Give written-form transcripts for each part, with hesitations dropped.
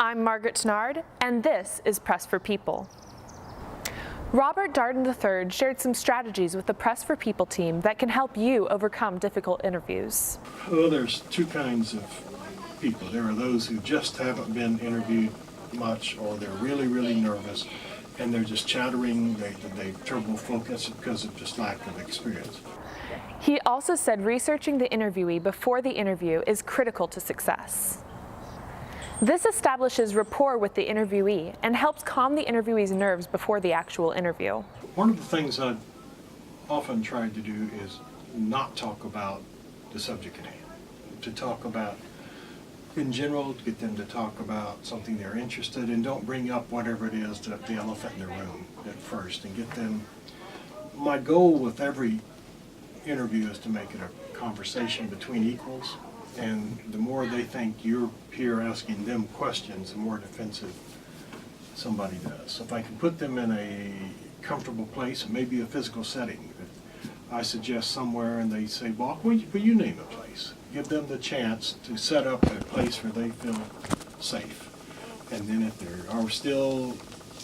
I'm Margaret Tenard, and this is Press for People. Robert Darden III shared some strategies with the Press for People team that can help you overcome difficult interviews. Well, there's two kinds of people. There are those who just haven't been interviewed much, or they're really, really nervous, and they're just chattering, they have trouble focus because of just lack of experience. He also said researching the interviewee before the interview is critical to success. This establishes rapport with the interviewee and helps calm the interviewee's nerves before the actual interview. One of the things I've often tried to do is not talk about the subject at hand. To talk about, in general, to get them to talk about something they're interested in. Don't bring up whatever it is, the elephant in the room at first, and get them. My goal with every interview is to make it a conversation between equals. And the more they think you're here asking them questions, the more defensive somebody does. So if I can put them in a comfortable place, maybe a physical setting, if I suggest somewhere and they say, well, will you name a place? Give them the chance to set up a place where they feel safe. And then if they are still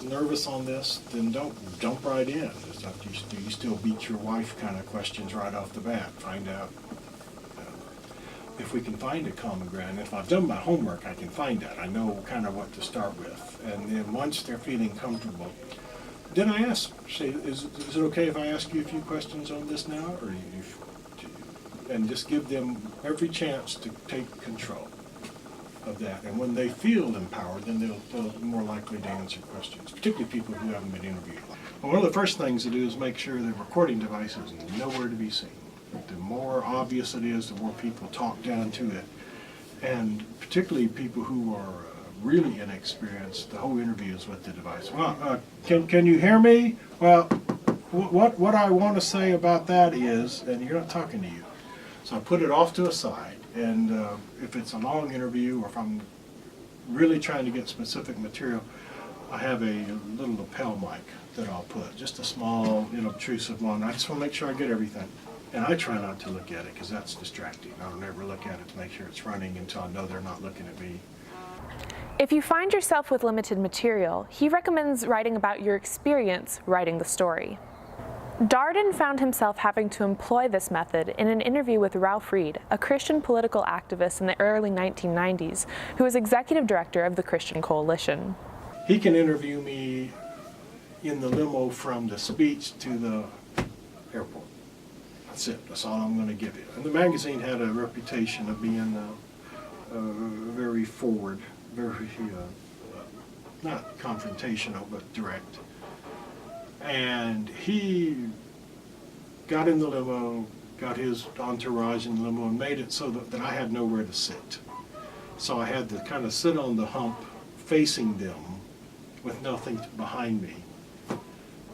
nervous on this, then don't jump right in. It's not, do you still beat your wife kind of questions right off the bat. Find out if we can find a common ground. If I've done my homework, I can find that. I know kind of what to start with. And then once they're feeling comfortable, then I ask, say, is it okay if I ask you a few questions on this now? Or and just give them every chance to take control of that. And when they feel empowered, then they'll be more likely to answer questions, particularly people who haven't been interviewed. Well, one of the first things to do is make sure the recording device is nowhere to be seen. The more obvious it is, the more people talk down to it. And particularly people who are really inexperienced, the whole interview is with the device. Well, can you hear me? Well, what I want to say about that is, and you're not talking to you. So I put it off to a side, and if it's a long interview or if I'm really trying to get specific material, I have a little lapel mic that I'll put, just a small, inobtrusive one. I just want to make sure I get everything. And I try not to look at it because that's distracting. I don't ever look at it to make sure it's running until I know they're not looking at me. If you find yourself with limited material, he recommends writing about your experience writing the story. Darden found himself having to employ this method in an interview with Ralph Reed, a Christian political activist in the early 1990s, who was executive director of the Christian Coalition. He can interview me in the limo from the speech to the airport. That's it. That's all I'm going to give you. And the magazine had a reputation of being very forward, very, not confrontational, but direct. And he got in the limo, got his entourage in the limo, and made it so that I had nowhere to sit. So I had to kind of sit on the hump facing them with nothing behind me.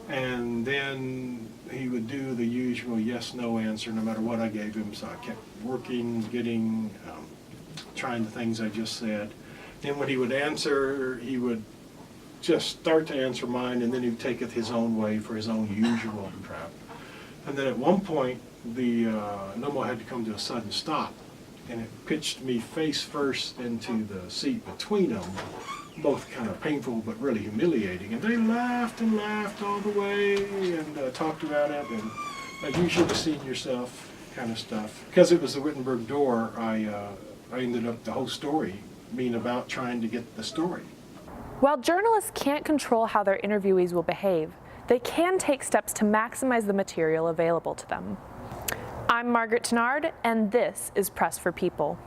And then he would do the usual yes-no answer no matter what I gave him. So I kept working, trying the things I just said. Then when he would answer, he would just start to answer mine, and then he would take it his own way for his own usual crap. And then at one point, the limo had to come to a sudden stop, and it pitched me face first into the seat between them. Both kind of painful but really humiliating, and they laughed and laughed all the way and talked about it, and you should have seen yourself kind of stuff. Because it was the Wittenberg door, I ended up the whole story being about trying to get the story. While journalists can't control how their interviewees will behave, they can take steps to maximize the material available to them. I'm Margaret Tenard, and this is Press for People.